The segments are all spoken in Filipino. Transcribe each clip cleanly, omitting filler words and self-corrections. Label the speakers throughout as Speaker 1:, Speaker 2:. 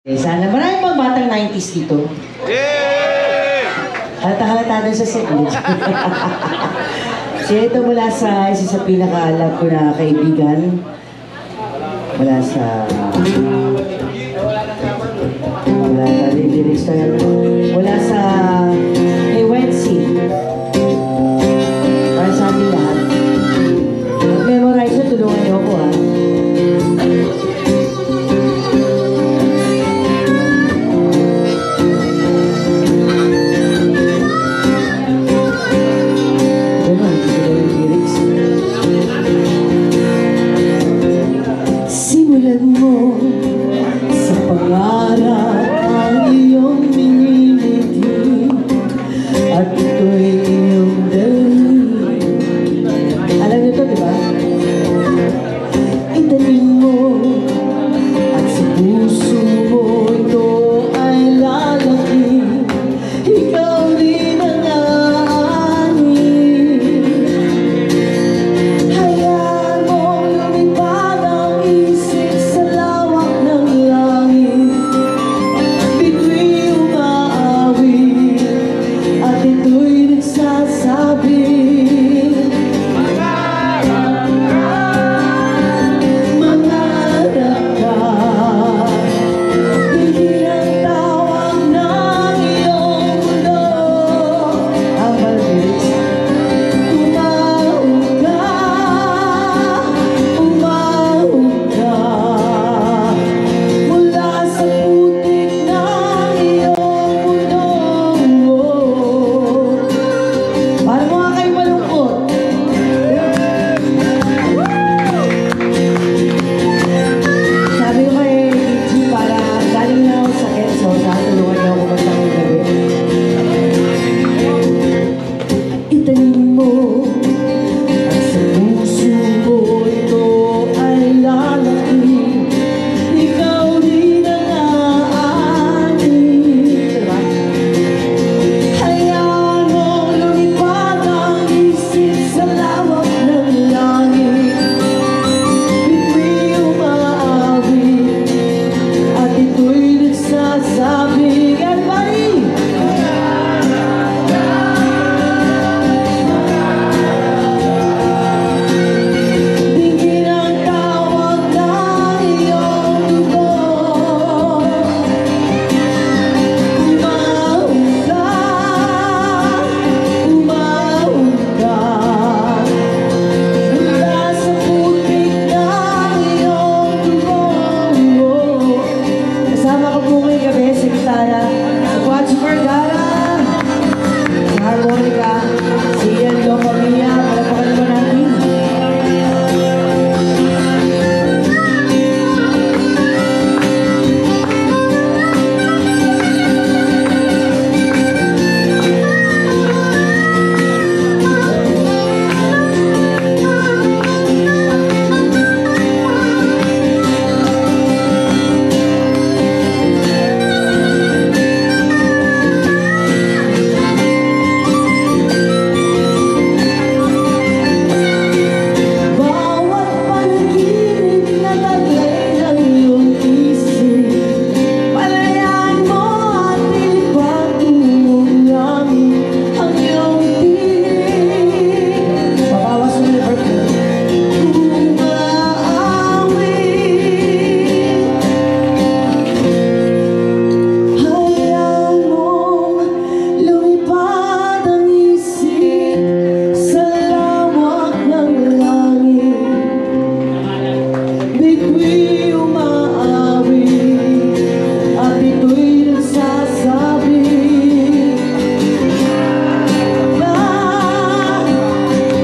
Speaker 1: Sana maraming mga batang 90s dito.
Speaker 2: Yay!
Speaker 1: Halata-halata doon sa segment. Siya ito mula sa isa sa pinaka-alam ko na kaibigan. Mula sa... Mula sa... Hey, Wensi. Para sa ating lahat. Mag-memorize na, tulungan niyo ako, ha? Simulan mo sa pangarap ang iyong minimiti at ito'y iyong dalhin. Alam niyo to, di ba? Italin mo at sa puso mo ito ay lalaki. Ikaw rin ang aani. Hayaan mong lumipad ang isip sa lawak ng langit. Bitu'y umaawi at ito'y nagsasabi, mangarap ka. Hindi ang tawag ng iyong mundo ang mabilis. Umahog ka, umahog ka mula sa putik ng iyong mundo. Para mga kayo malungkot. Sabi ko kay G, para galing na ako sa Quezon, tulungan niyo ako magtanging gabi. Italin mo at sa puso mo ito ay lalaki. Ikaw rin ang aani. Diba? Hayaan mong lumipad ang isip sa lawak ng langit. Bitu'y umaawi at ito'y nagsasabi, everybody! Tingin ang tawag ng iyong dugo. Umahog ka, umahog ka mula sa putik ng iyong dugo. Kasama ko po ngayong gabi sa gitara, sa Quadro Vergara, sa harmonica, si Ian Locamilla. Palapakan naman natin. Bawat panaginip na taglay ng iyong isip, palayaan mo at ilipad mong langit ang iyong tinig. Pabawas mo yung verb. Umaawi. Hayaan mong lumipad ang isip sa lawak ng langit. Bitu'y umaawi at ito'y nagsasabi,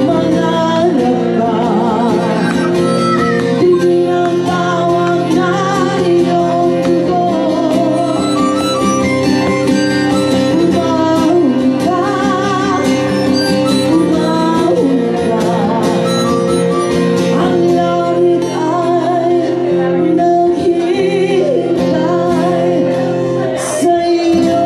Speaker 1: mangarap ka. Tingin ang tawag ng iyong dugo. Umahog ka, umahog ka. Ang langit ay naghihintay sa iyo.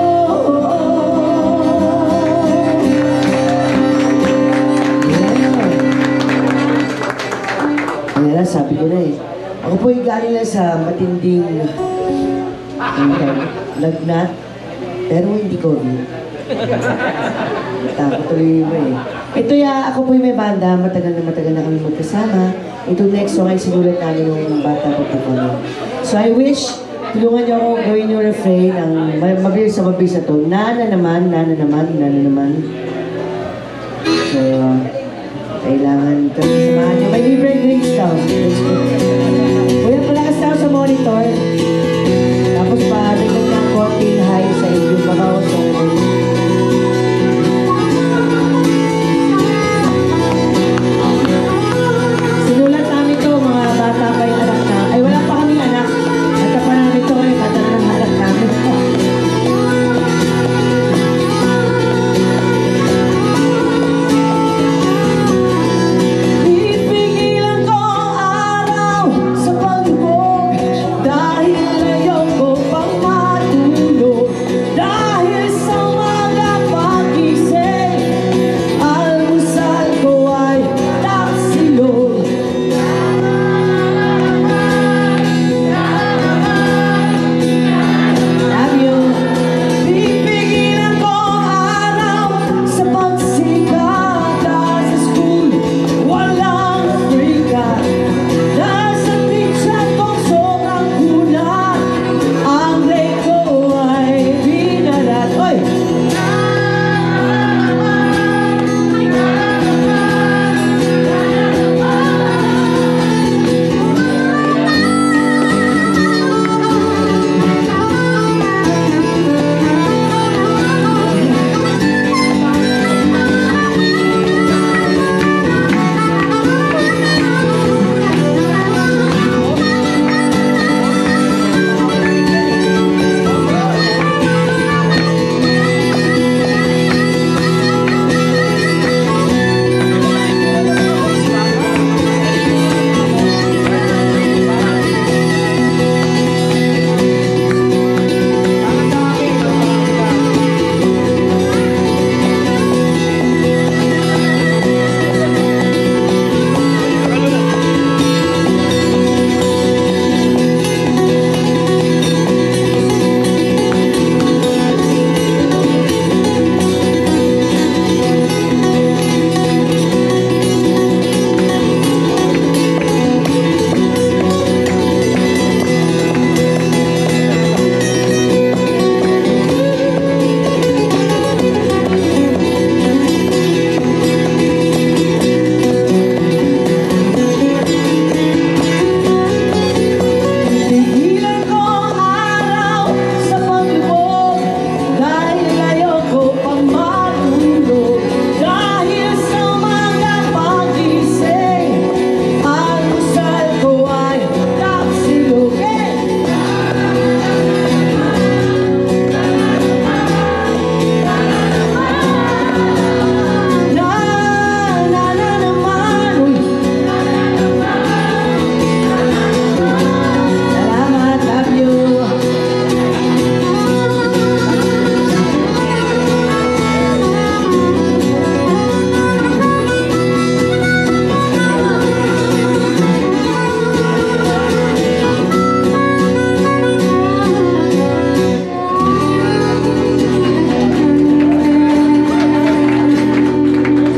Speaker 1: Ayan, sabi ko na eh. Ako po ay galing lang sa matinding Lagnat, pero hindi COVID. Takot tuloy mo eh. Ito ako po yung may banda, matagal na kami magkasama. Itong next song ay sinulat namin nung bata pa po kami. So I wish, tulungan niyo ako gawin yung refrain ng mabilis na to. Nana naman. So, kailangan kami samahan niyo. May libreng drinks daw. Kuya, palakas daw sa monitor. Tapos pa-tingnan ng konting high sa inyo. Mabawas sa sinulat namin to, mga bata pa yung anak na. Ay, wala pa kaming anak. Nata pa namin to, ay kata na ng anak namin. Pipigilan ko ang araw sa pagbog dahil ayoko pang matulog. Dahil sa umaga pagising, almusal ko ay taksilog. Love you. Pipigilan ko ang araw sa pagsikata sa school. Walang frika dahil sa teacher kong sobrang kulat. Ang grade ko ay binalat. Oy! Pipigilan ko ang araw sa pagbog dahil ayoko pang matulog. Dahil sa umaga pagising, almusal ko ay taksilog. Na naman, uy. Salamat, love you.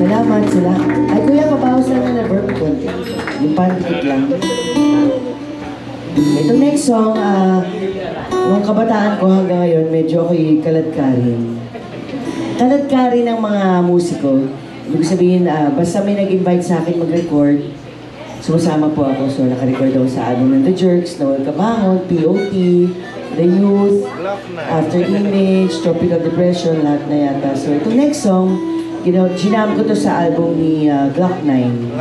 Speaker 1: Salamat sila. Ay, kuya, pabawas lang na verb ko. Yung pandikit lang. Ito next song, nung kabataan ko hanggang ngayon, medyo ako'y kaladkarin. Kaladkarin ng mga musiko. Ibig sabihin, basta may nag-invite sa akin mag-record, sumasama po ako. So, naka-record ako sa album ng The Jerks, Noel Cabangon, POT, The Youth, After Image, Tropical Depression, lahat na yata. So, itong next song, ginam ko to sa album ni Glock 9,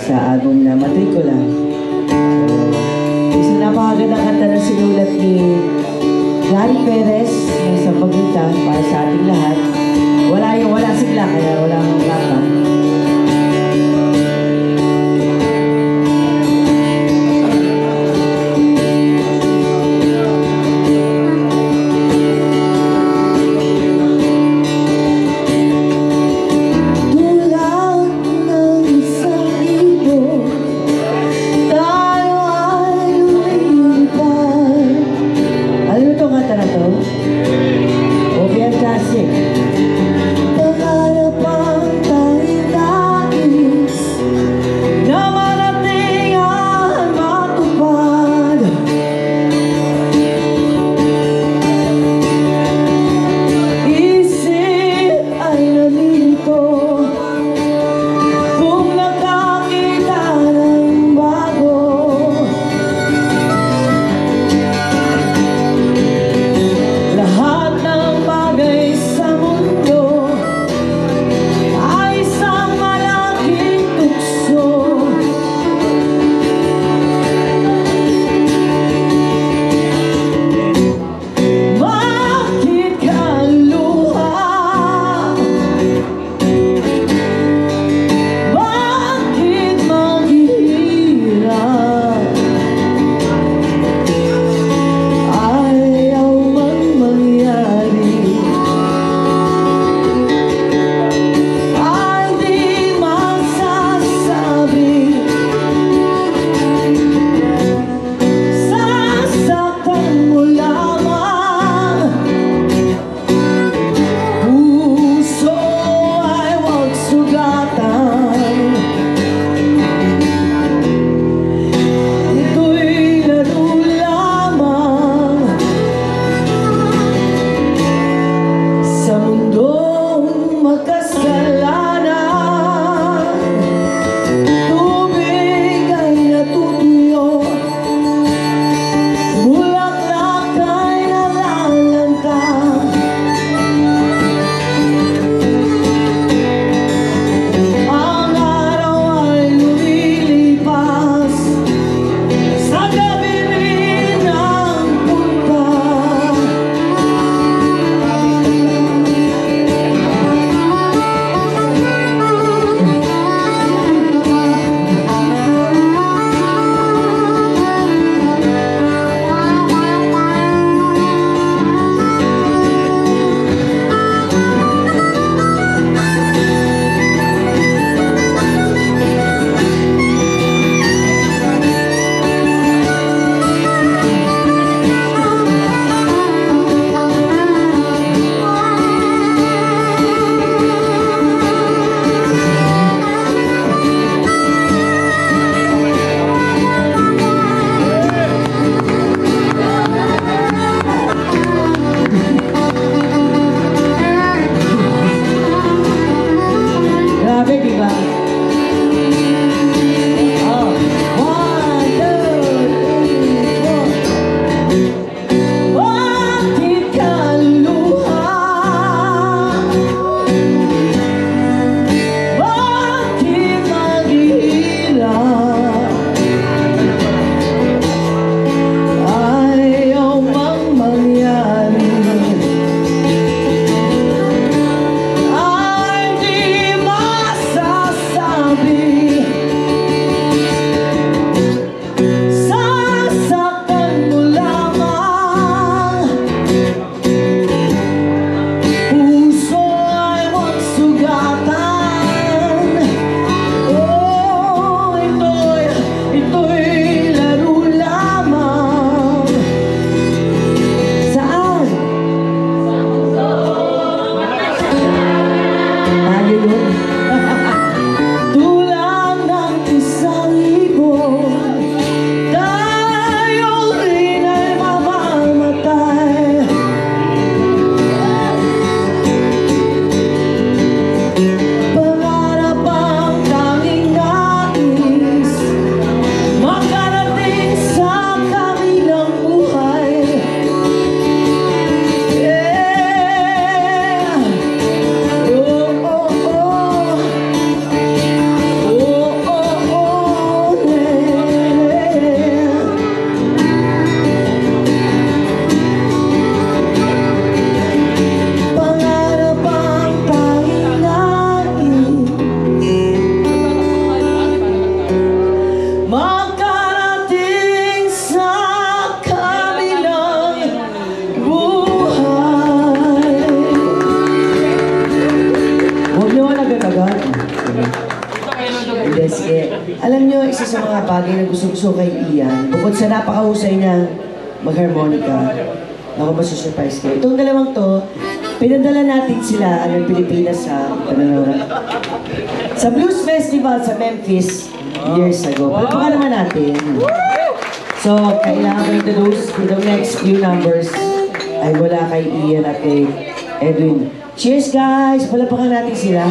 Speaker 1: sa album na Matricula. Isang napakagandang kanta na sinulat ni Gary Perez sa Pagita para sa ating lahat. Wala sila, kaya wala akong backup. isa sa mga bagay na gusto-gusto kay Ian, bukod sa napakahusay niyang mag-harmonica, ako masusurprise kayo. Itong dalawang to, pinadala natin sila ng Pilipinas sa Blues Festival sa Memphis years ago. Palpakan naman natin. So, kailangan ko introduce for the next few numbers ay mula kay Ian at kay Edwin. Cheers guys! Palpakan natin sila.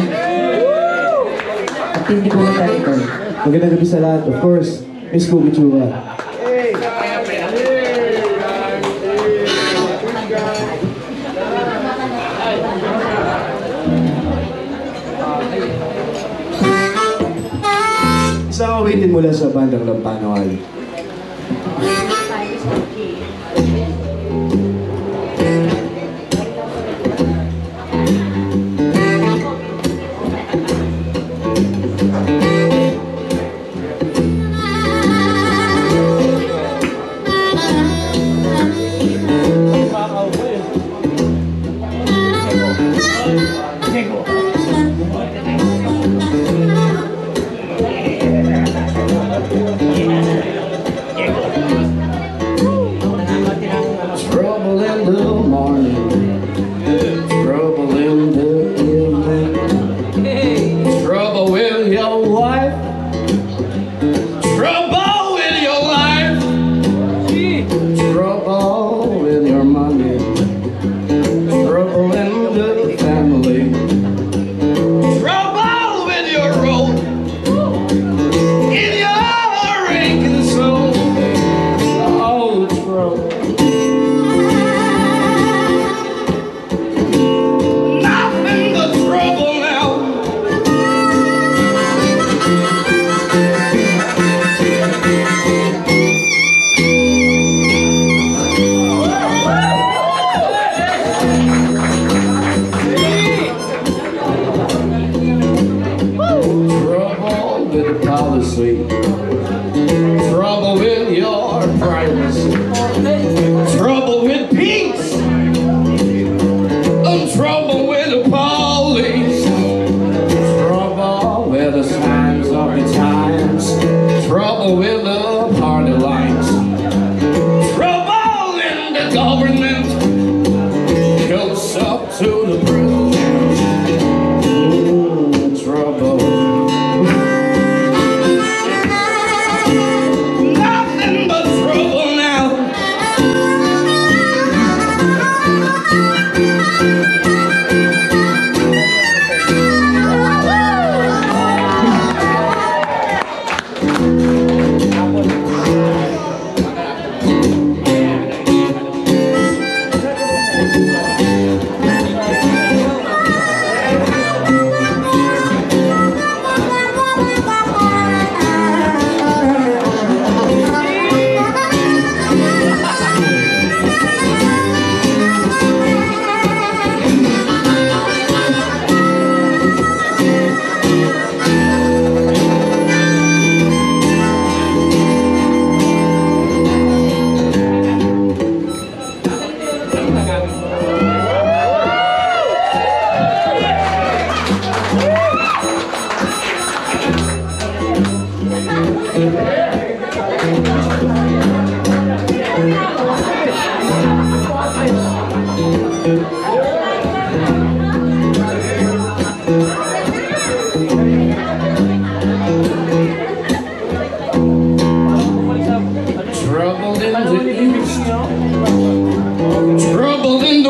Speaker 1: At hindi ko natin ito.
Speaker 3: Magandang gabi sa lahat. Of course, Miss Cookie Chua. Isang awitin mula sa bandang Lampanoal. Trouble in the morning, trouble in the evening, trouble with your wife, trouble with your life, trouble with your money, trouble in the family, trouble with your road, in your aching soul, oh trouble. Trouble with the policy, trouble with your privacy, trouble with peace, and trouble with the police, trouble with the signs of the times, trouble with the party lines, trouble in the government goes up to the president. Trouble. Nothing but trouble now. Trouble in the east, trouble in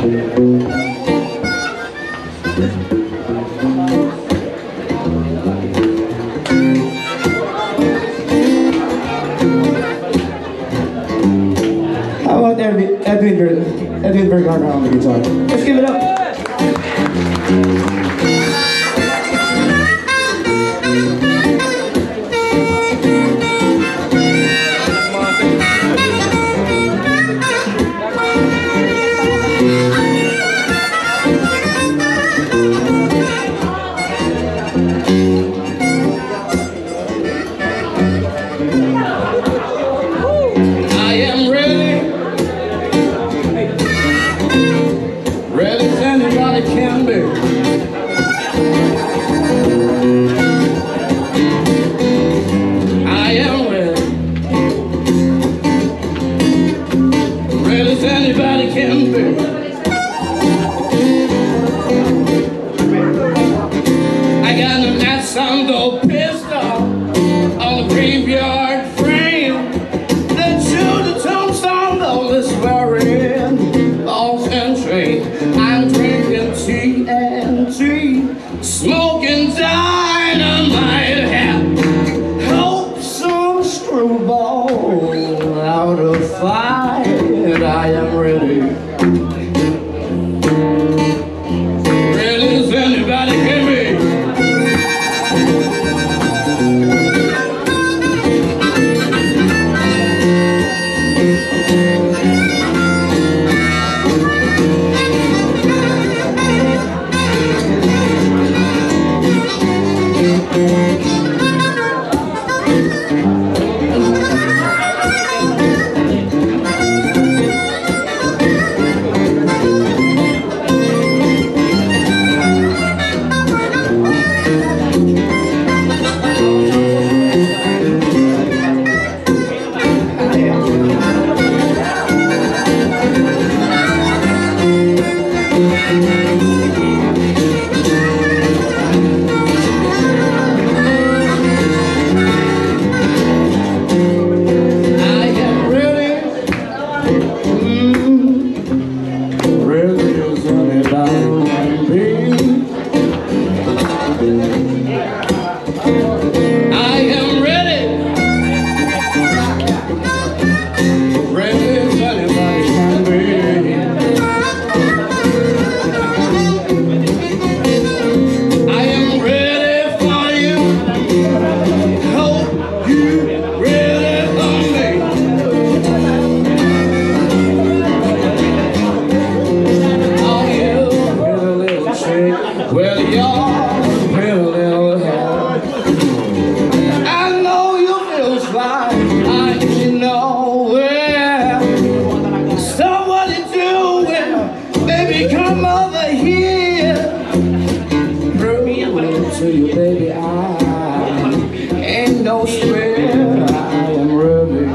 Speaker 3: How about Edwin Vergara on the guitar? Let's give it up. I am ready, ready as anybody can be. I am ready, ready as anybody can be. I got an Asando pistol on the graveyard frame. The tombstone on this wearing balls and train. I'm drinking TNT, smoking dynamite, have hopes on a screwball out of fight. I am ready, ready as anybody can be. Well, you're pretty little head. I know you feel fly, I ain't nowhere. So what you doing? Baby, come over here. Prove to you, baby, I ain't no square. I am ready,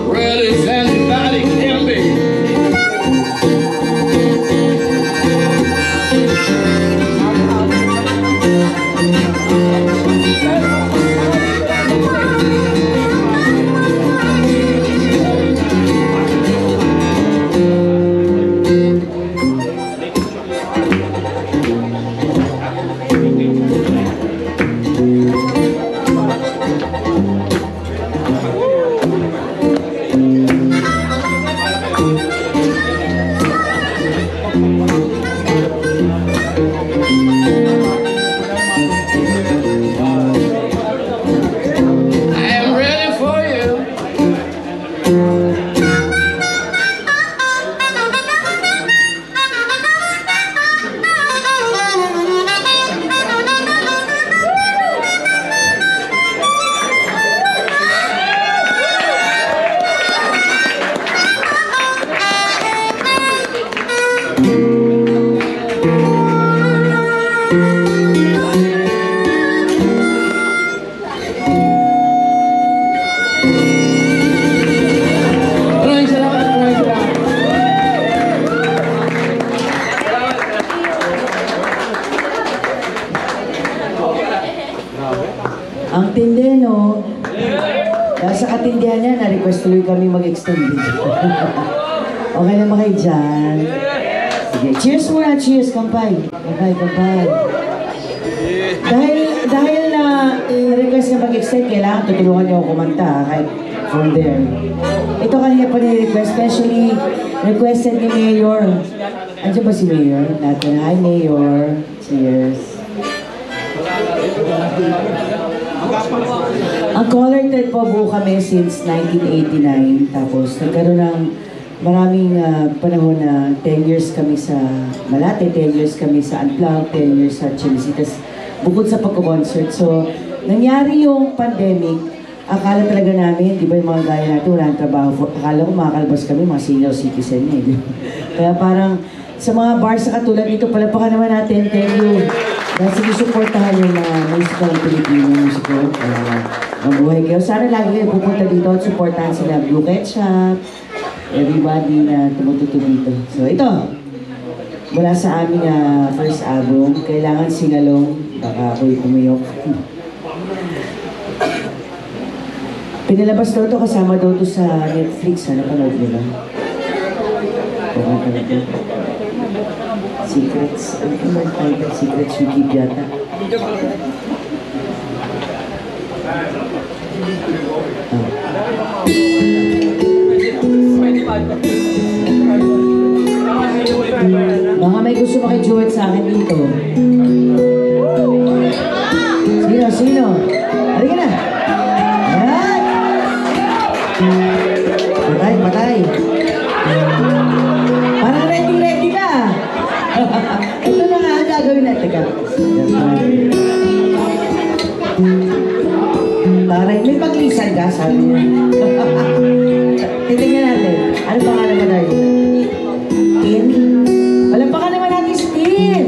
Speaker 3: ready as anybody can be.
Speaker 1: Ang tindi, no? Dahil sa katindihan niya, na-request tuloy kami mag-extend. Okay na ba kayo dyan? Sige, cheers muna, cheers, kampay. Kampay. Dahil na request na mag-extend, kailangan tutulungan niyo ako kumanta, kahit from there. Ito kanina pa ni-request, especially requested ni Mayor. Andiyan ba si Mayor? Natin, hi Mayor. Cheers. Ang Color Thread po buo kami since 1989. Tapos nagkaroon ng maraming panahon na 10 years kami sa Malate, 10 years kami sa Unplugged, 10 years sa Chinesitas. Bukod sa pagko-concert. So, nangyari yung pandemic, akala talaga namin, di ba yung mga gaya natin, wala ang trabaho. Akala ko makakalabas kami, mga senior citizen eh. Kaya parang sa mga bars na katulad dito, palapakan naman natin. Thank you. Dahil sinusuportahan yung mga musical Pilipino musical. Mabuhay kayo. Sana lagi kayo pupunta dito at supportahan sila. Blue Ketchup, everybody na tumututo dito. So ito, mula sa aming first album, Kailangan Singalong, baka ako'y pumiyok. Pinalabas daw ito, kasama daw ito sa Netflix. Napanood nyo ba? Secrets, ano ba yung title? Secrets We Keep yata. Baka may gusto makiduet sa akin dito. Sino? Halika na! Ayan! Patay! Parang ready ka! Ito na nga ang gagawin natin. Teka. Taray, may paglisan ka, sabi niya. Titignan natin. Ano pangalan mo tayo? Tin? Wala pa ka naman natin si Tin!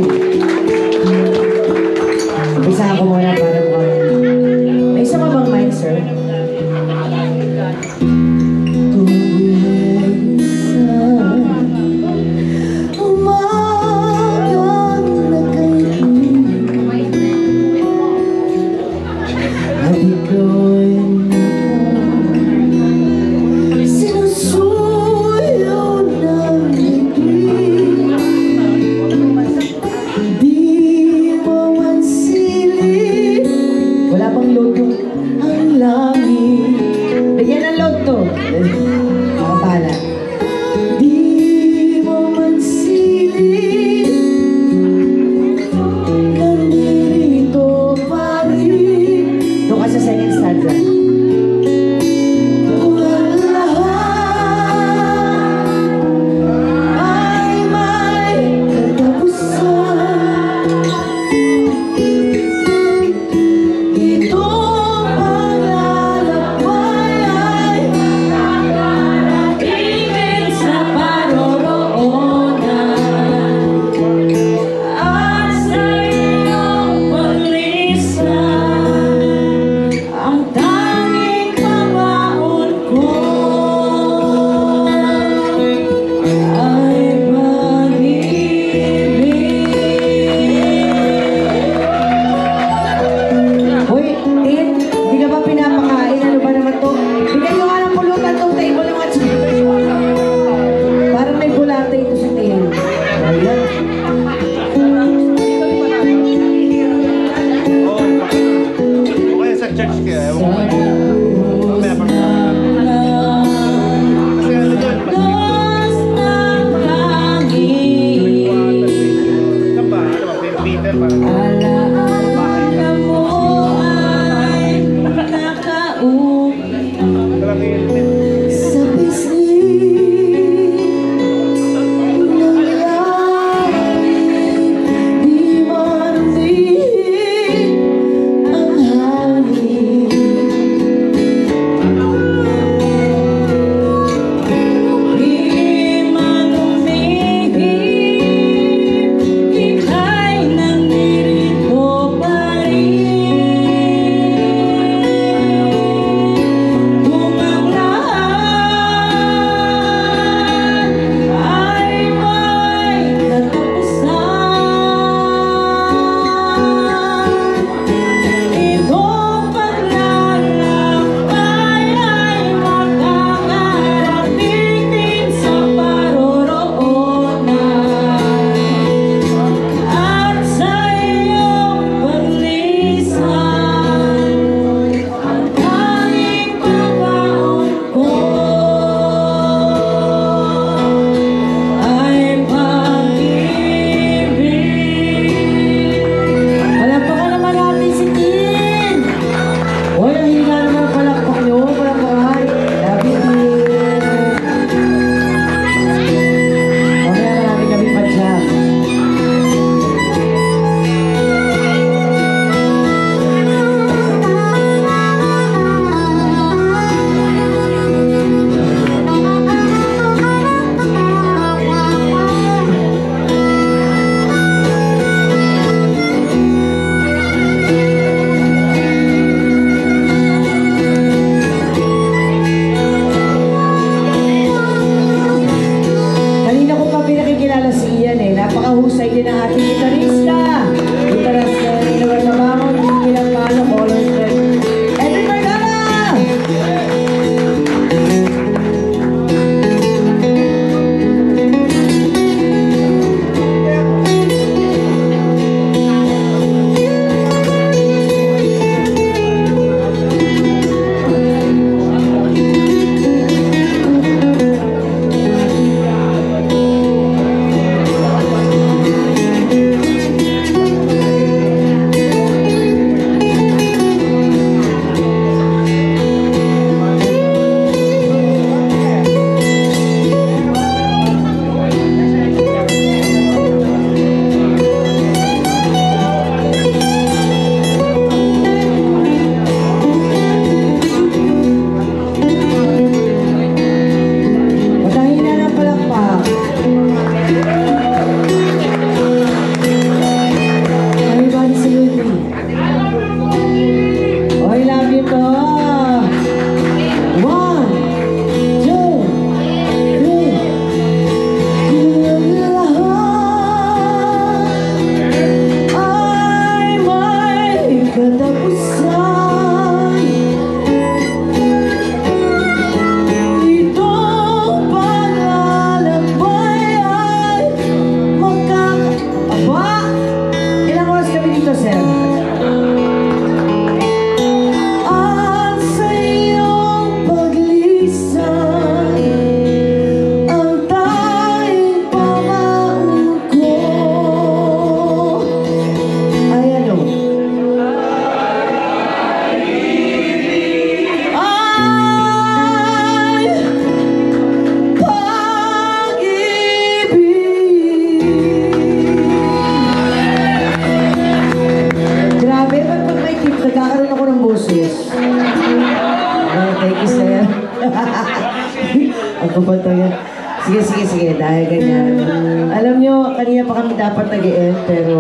Speaker 1: Sige, dahil ganyan. Alam nyo, kanina pa kami dapat nag-e-end, pero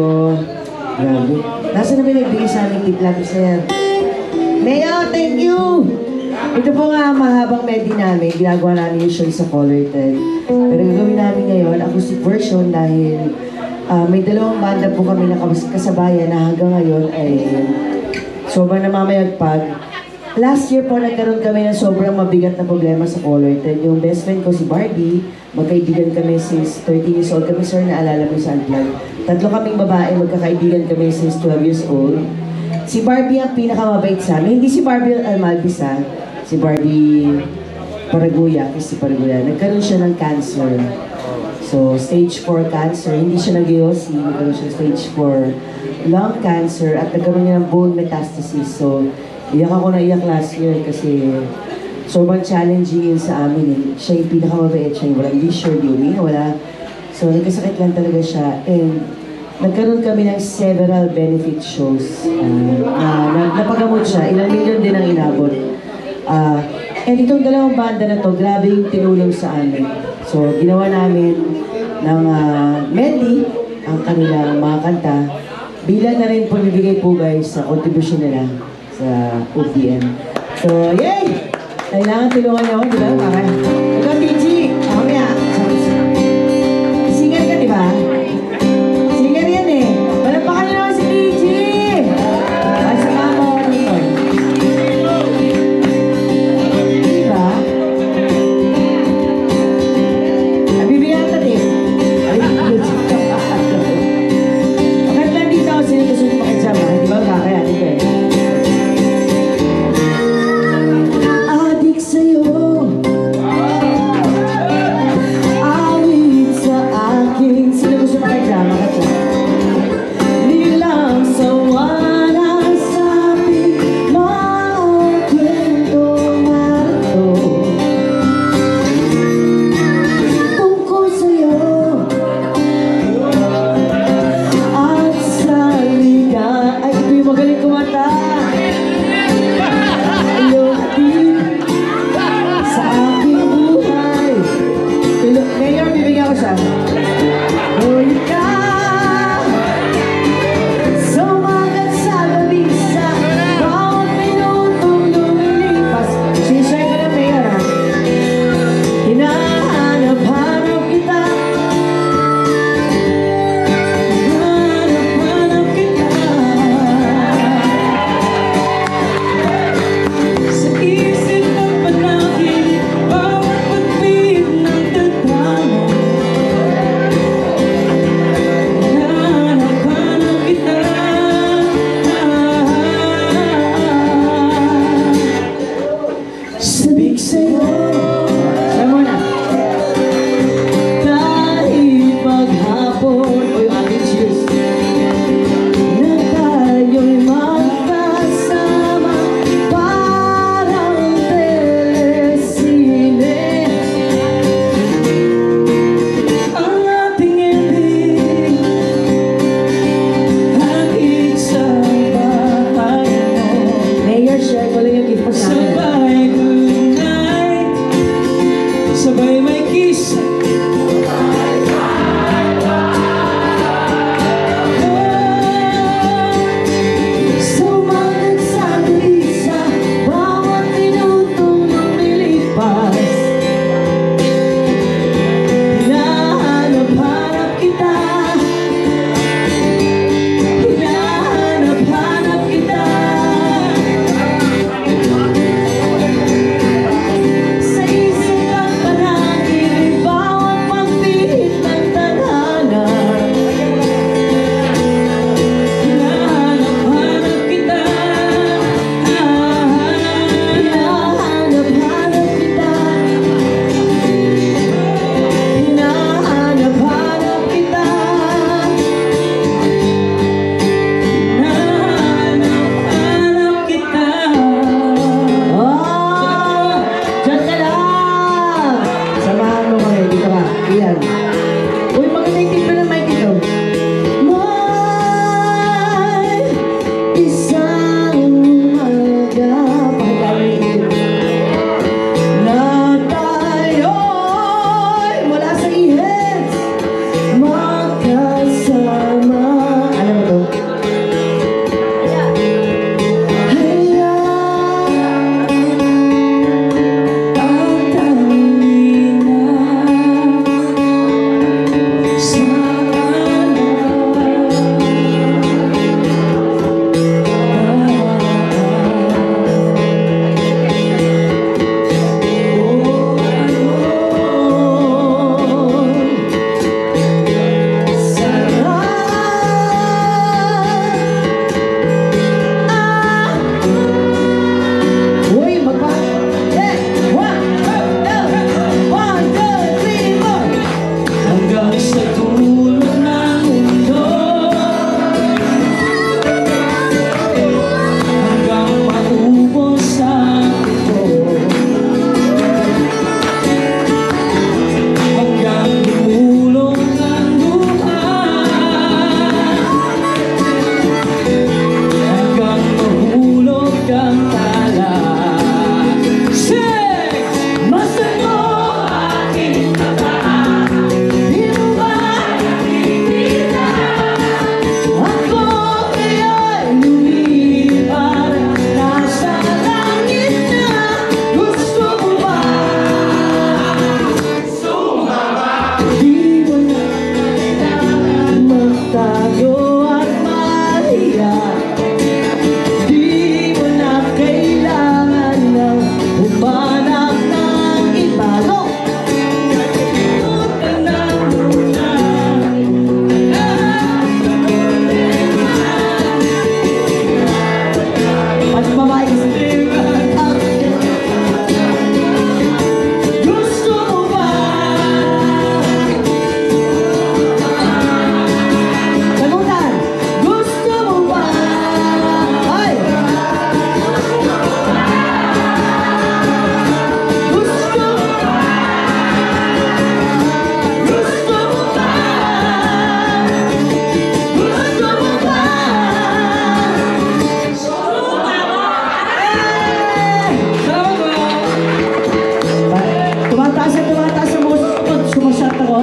Speaker 1: grabe. Nasa na ba nagbigay sa aming tip lapis na yan? Mayo, thank you! Ito po nga mahabang medley namin, ginagawa namin usually sa Colorted. Pero gagawin namin ngayon, acoustic version dahil may dalawang banda po kami na kasabayan na hanggang ngayon ay sobrang namamayagpag. Last year po nagkaroon kami ng sobrang mabigat na problema sa Colorted. Yung best friend ko si Barbie, magkaibigan kami since 13 years old kami, sir, naalala mo sa Unplug. Tatlo kaming babae, magkakaibigan kami since 12 years old. Si Barbie ang pinakamabait sa amin. Hindi si Barbie Almalpis, ha? Si Barbie Paraguya, si Paraguya. Nagkaroon siya ng cancer. So, stage 4 cancer. Hindi siya nag-EOC, nagkaroon siya stage 4 lung cancer at nagkaroon niya ng bone metastasis. So, iyak ako na iyak last year kasi sobrang challenging yun sa amin. Eh. Siya yung pinakamabait, siya yung walang leisure, wala. So, nagkasakit lang talaga siya. And nagkaroon kami ng several benefit shows. Napagamot siya, ilang milyon din ang inabot. And itong dalawang banda na to, grabe yung tinulong sa amin. So, ginawa namin ng medley ang kanilang mga kanta. Bilang na rin po bibigay po guys sa contribution nila sa OPM. So, yay! Kailangan tulungan niyo ako, di ba? Ikaw, TG! Ako niya. Singer ka, di ba? Singer yan eh. Palapakan niyo naman si TG! Ay, sama mo ako dito. Di ba? Bibigyan ka din. Bakit lang dito ako sino gusto mo makitsama? Di ba? Kakaya, di ba?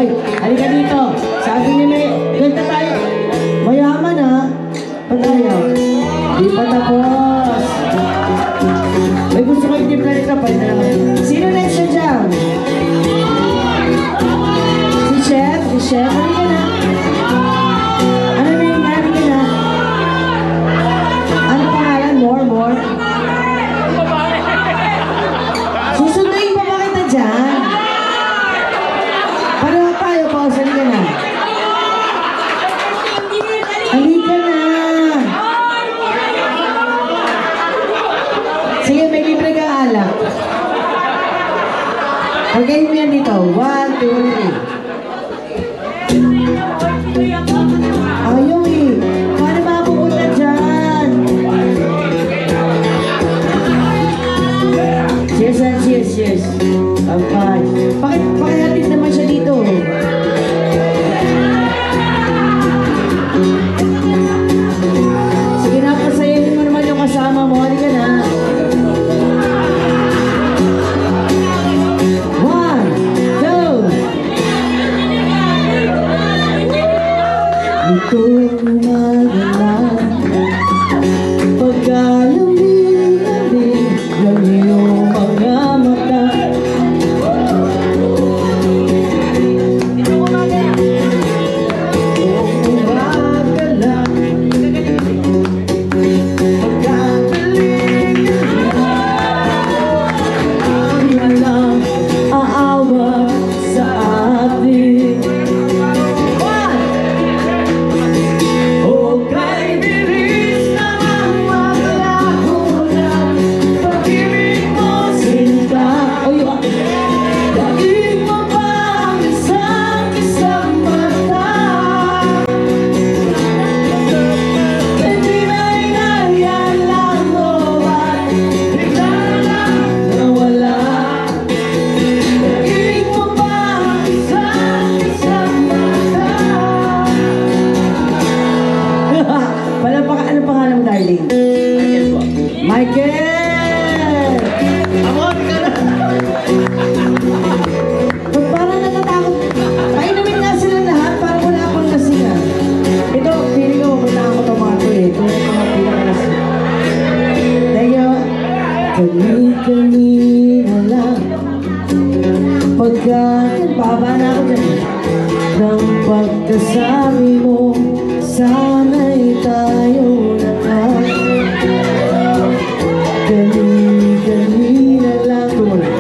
Speaker 1: Hoy, halika dito. Sabi niya may ganda tayo. Mayaman ha. Pa tayo? Di pa tapos. May gusto kayo timpla nito pa rin. Sino next siya dyan? Si Chef? Si Chef? Halika na. Ano na yung halika na? Ano pangalan? More? Susunduin pa ba kita dyan? Pareho tayo, pause. Halika na. Halika na. Sige, may libre kang alak. Pagkain mo yan dito. 1, 2, 3. Ayaw eh. Paano makapupunta dyan? Cheers and cheers. Bye. Pakihatid naman siya dito. Sige na, pasayahin mo naman yung kasama mo. Halika na. 1, 2. Ito maganda pagkalamig-lamig ng iyong mga mata. Michael! Amor ka na! Parang natatakot. Painumin nga sila lahat para wala akong lasingan. Ito, pili ko, wala ako tomato eh. Kung ito mga pinakalasing. Tayo, kani-kanina lang. Baba na ako dyan. Nang pagkasabi mo, sana'y tayo lahat. Kanina lang tumulong.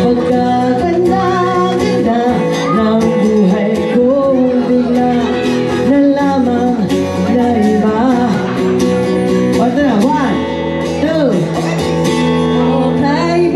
Speaker 1: Pagkaganda-ganda ng buhay ko, bigla na lamang na iba. Ito na, 1, 2. Ay,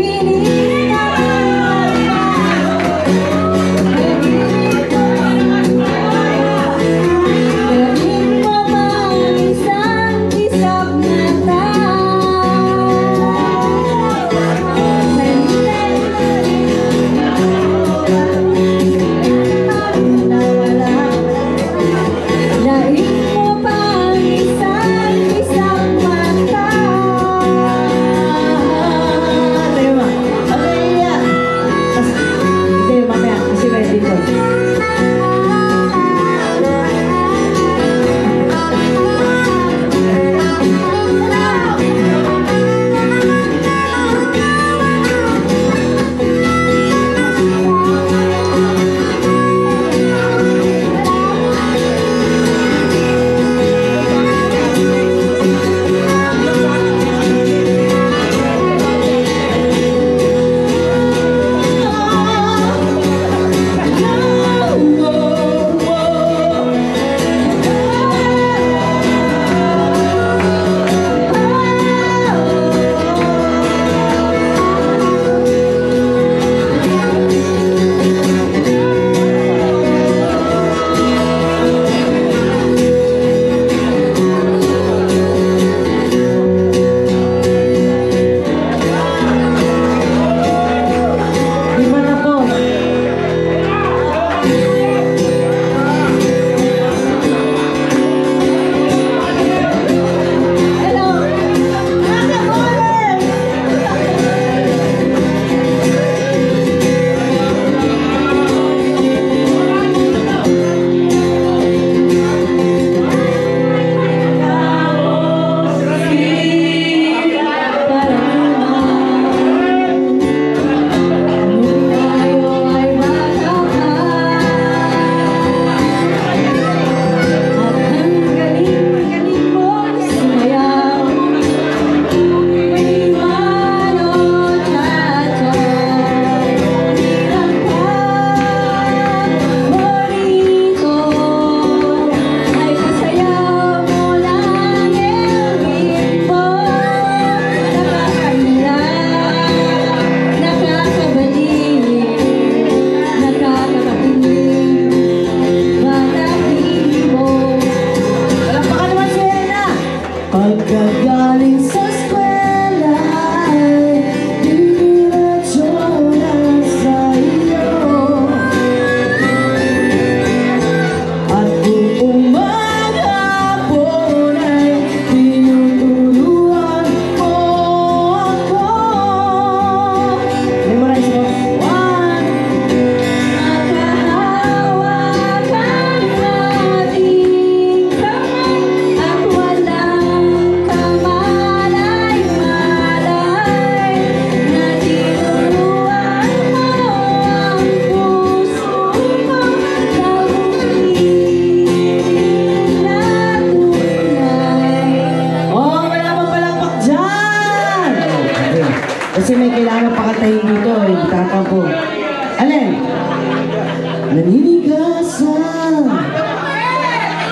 Speaker 1: Naninigasan.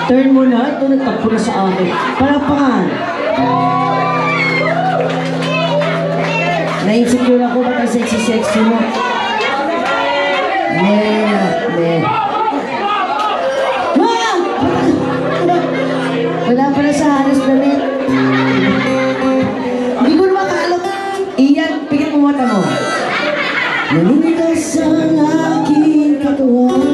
Speaker 1: Turn mo na. Ito nagtakbo na sa akin. Palakpakan. Na-insecure ako ba't ang sexy-sexy mo? Wala pala sa halos damit. Hindi ko naman kaalok. Iyan, pigil mo mata mo. Naninigas ang aking katawan.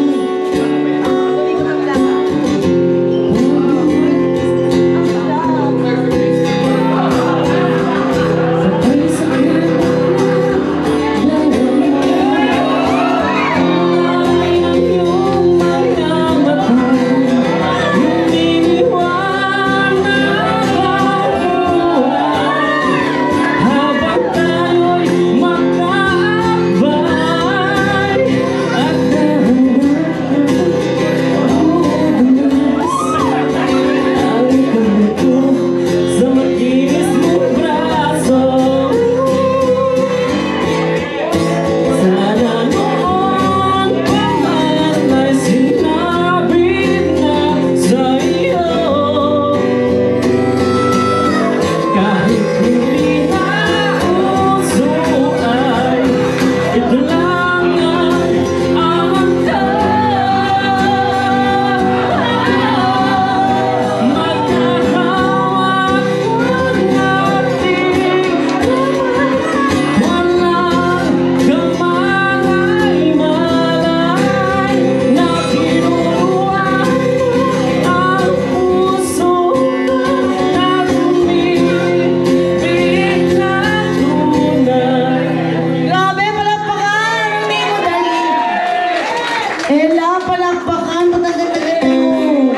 Speaker 1: Ella, palakpakan. Ba't ang ganda-ganda mo?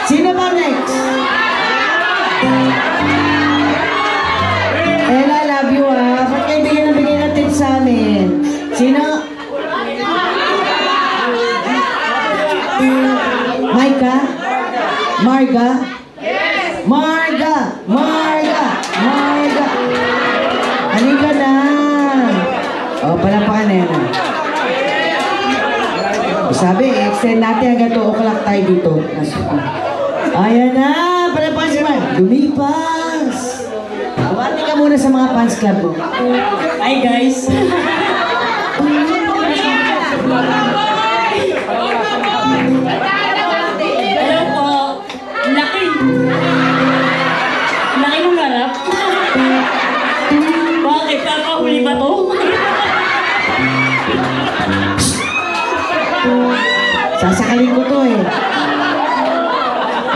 Speaker 1: Sino ba next? Ella, love you ah. Ba't kayo bigyan ng tips sa amin? Sino? Maika? Marga? Marga! Marga! Marga! Halika na! O, palampakan na yan. Sabi, extend natin hanggang 2 o'clock tayo dito. Ayan na! Palampakan si Mark. Lumipas! Awati ka muna sa mga fans club mo.
Speaker 4: Hi guys! Hello po! Laki! Laki ng harap? Bakit? Kakahuli ba to?
Speaker 1: Sasakalin ko to eh.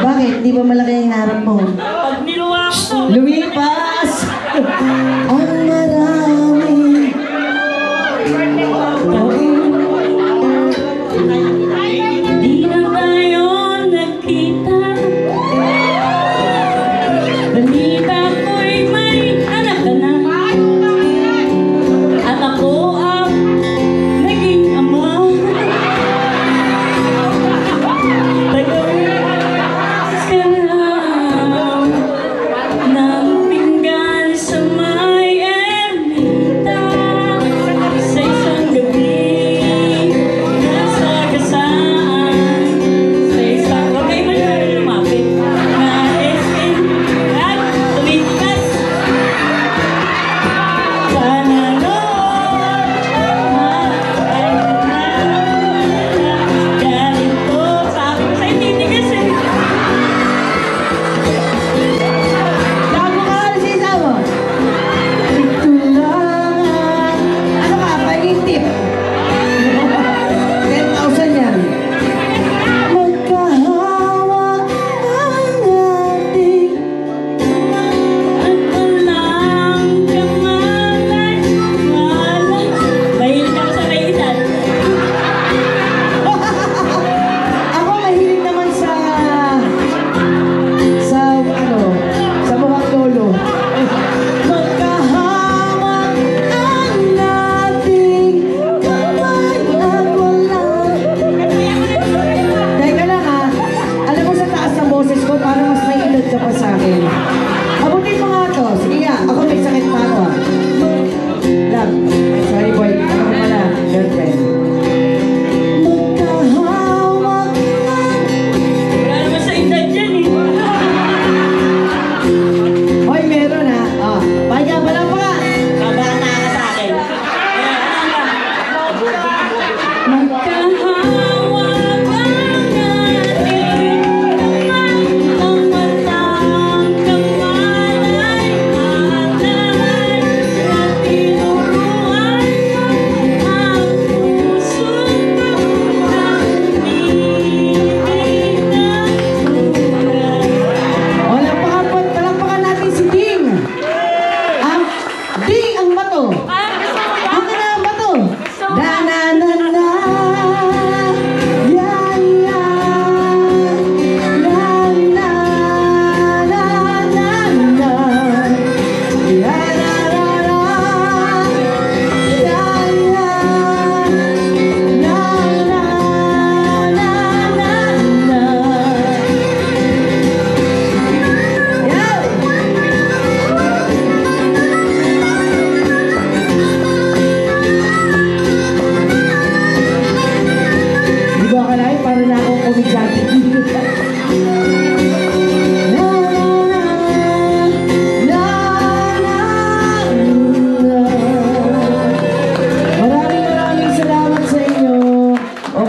Speaker 1: Bakit? Di ba malaki ang hinarap mo?
Speaker 4: Pag niluwa ko!
Speaker 1: Lumipas! Ang marami.
Speaker 4: Di na tayo nagkita. Balita ko'y may anak ka na. At ako ang naging ama. Tagas ka lang ng pinggan sa may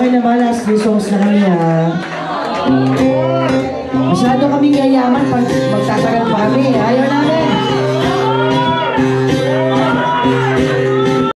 Speaker 1: Okay naman, last 3 songs na kami ha. Masyado kaming yayaman pag magtatagal pa kami. Ayaw namin.